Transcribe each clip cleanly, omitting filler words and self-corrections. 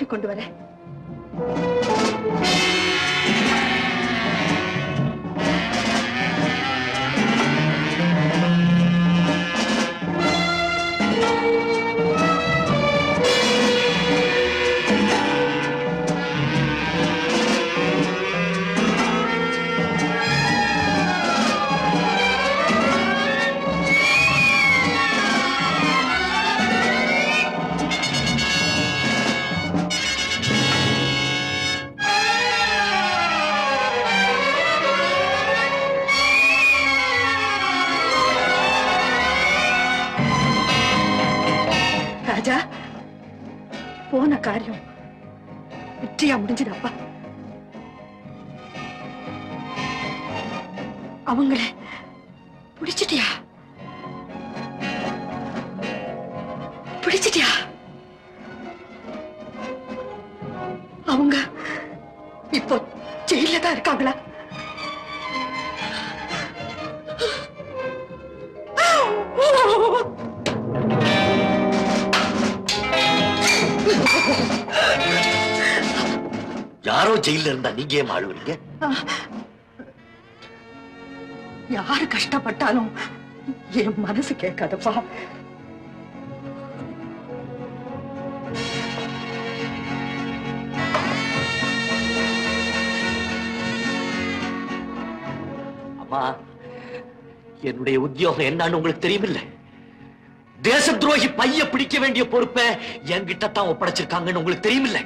Coffee கொண்டு வரேன். ராஜா, போன காரியம் வெற்றியா முடிஞ்சுதாப்பா. அவங்கள பிடிச்சிட்டியா? பிடிச்சிட்டியா? அவங்க இப்போ ஜெயில தான் இருக்காங்களா? யாரோ ஜெயில இருந்தா நீங்க ஏன் ஆளுவீங்க? யாரு கஷ்டப்பட்டாலும் என் மனசு கேட்காதப்பா. அம்மா, என்னுடைய உத்தியோகம் என்னன்னு உங்களுக்கு தெரியுமில்ல. தேச துரோகி பைய பிடிக்க வேண்டிய பொறுப்பை என்கிட்ட தான் ஒப்படைச்சிருக்காங்கன்னு உங்களுக்கு தெரியுமில்ல.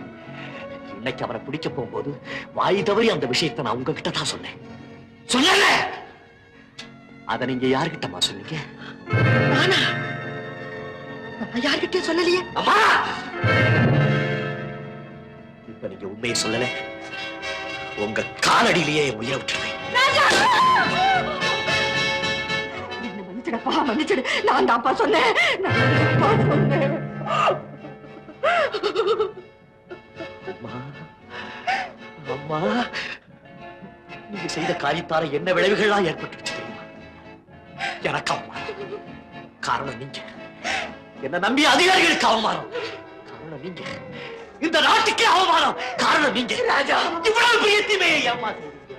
இன்னைக்கு அவரை பிடிக்க போகும்போது வாய் தவறி அந்த விஷயத்தை நான் உங்ககிட்ட தான் சொன்னேன். சொல்லல, அத நீங்க யாருகிட்டமா சொன்னீங்க? நானா? நான் யார்கிட்டயும் சொல்லலையே. அம்மா, இப்ப நீங்க உண்மையை சொல்லல, உங்க காலடியிலேயே உயிரை விட்டுருவேன். மன்னிச்சிடப்பா, மன்னிச்சிடு. நான் தான்ப்பா சொன்னேன். அம்மா, நீங்க செய்த காரியத்தால என்ன விளைவுகள்லாம் ஏற்பட்டுச்சு தெரியுமா? எனக்கு அவமானம். காரணம் நீங்க. என்ன நம்பி அதிகாரிகளுக்கு அவமானம். காரணம் நீங்க. இந்த நாட்டுக்கு அவமானம். காரணம் நீங்க. ராஜா, இவ்வளவு பிரியத்துமே அம்மா செய்வீங்க.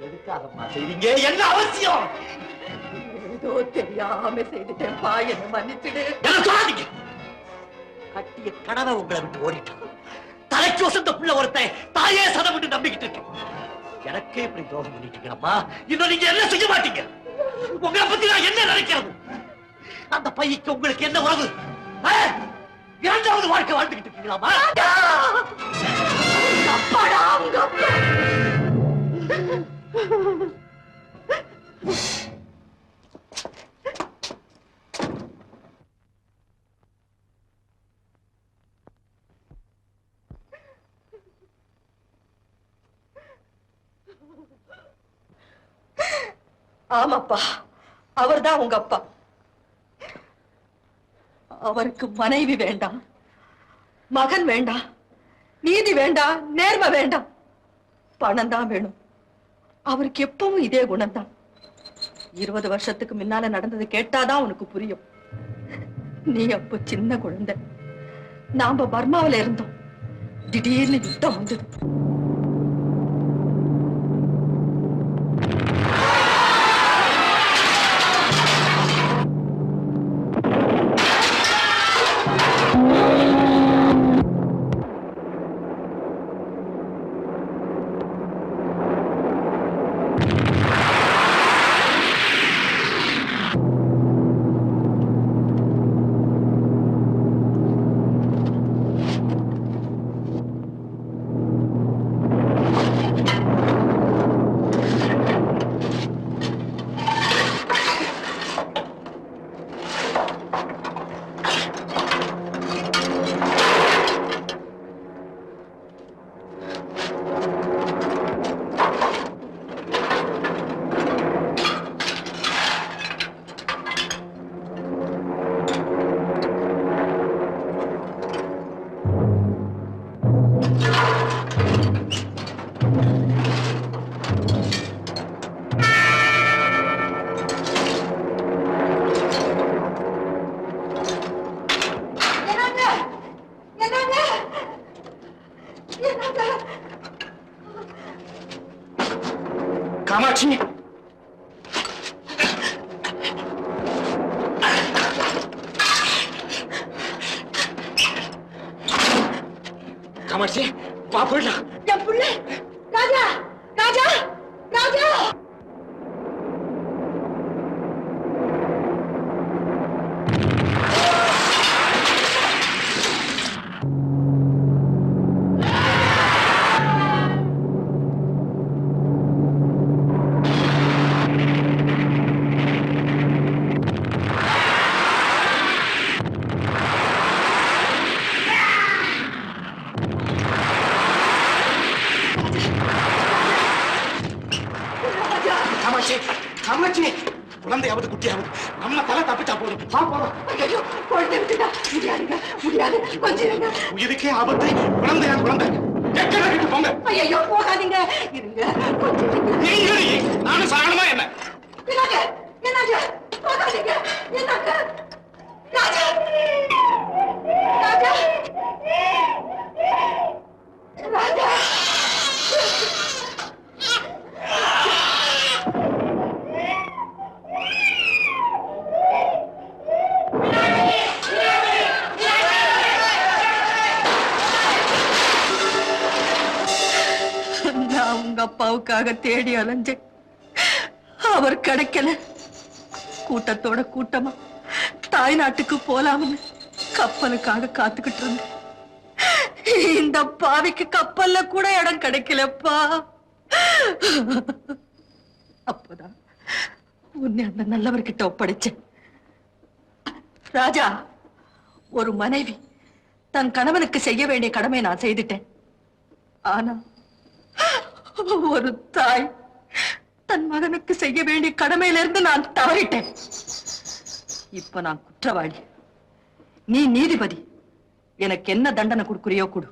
எதுக்காகம்மா செய்வீங்க? என்ன அவசியம்? ஏதோ தெரியாம செய்துட்டேன்ப்பா, என்ன மன்னிச்சிடு. என்ன சொல்லாதீங்க. கட்டிய கனவை உங்களை விட்டு ஓடிட்டான். தலைக்கு வசந்த புள்ள ஒருத்தன் தாயே சதம் விட்டு நம்பிக்கிட்டு இருக்கு. எனக்கே இப்படி துரோகம் பண்ணிட்டீங்களம்மா. இன்னும் நீங்க என்ன செய்ய மாட்டீங்க? உங்களை பத்தி நான் என்ன நினைக்கிறது? அந்த பையக்கு உங்களுக்கு என்ன உறவு? இரண்டாவது வாழ்க்கை வாழ்ந்துகிட்டு இருக்கீங்களாமா? அப்பாடா, உங்க அப்பா. ஆமாப்பா, அவர்தான் உங்க அப்பா. அவருக்கு மனைவி வேண்டாம், மகன் வேண்டாம், நீதி வேண்டாம், நேர்மை வேண்டாம், பணம் தான் வேணும். அவருக்கு எப்பவும் இதே குணம்தான். 20 வருஷத்துக்கு முன்னால நடந்தது கேட்டாதான் உனக்கு புரியும். நீ அப்ப சின்ன குழந்தை, நாம பர்மாவில இருந்தோம். திடீர்னு யுத்தம் வந்தது. காமாட்சி வா போயிடலாம். என் புள்ள ராஜா ராஜா ராஜா. காமாட்சி காமாட்சி குழந்தையாவது குட்டியாவது நம்ம தலை தப்பிச்சா போதும். வா போலாம். ஐயோ குழந்தை விட்டுட்டா முடியாதுங்க முடியாது. கொஞ்சம் இருங்க. இதுக்கே ஆபத்து. குழந்தையா குழந்தை எக்கட போங்க. ஐயோ போகாதீங்க இருங்க கொஞ்சம் இருங்க. நீங்க நானும் சாகணுமா என்ன? என்னங்க என்னங்க போகாதீங்க என்னங்க. ராஜா ராஜா ராஜா. நான் உங்க அப்பாவுக்காக தேடி அலைஞ்சேன். அவர் கிடைக்கல. கூட்டத்தோட கூட்டமா தாய் நாட்டுக்கு போலாம்னு கப்பலுக்காக காத்துக்கிட்டு இருந்தேன். இந்த பாவிக்கு கப்பல்ல கூட இடம் கிடைக்கலப்பா. அப்பதான் உன்னை அந்த நல்லவர்கிட்ட ஒப்படைச்சேன். ராஜா, ஒரு மனைவி தன் கணவனுக்கு செய்ய வேண்டிய கடமை நான் செய்துட்டேன். ஆனா ஒரு தாய் தன் மகனுக்கு செய்ய வேண்டிய கடமையிலிருந்து நான் தவறிட்டேன். இப்ப நான் குற்றவாளி, நீ நீதிபதி. எனக்கு என்ன தண்டனை கொடுக்குறியோ கொடு.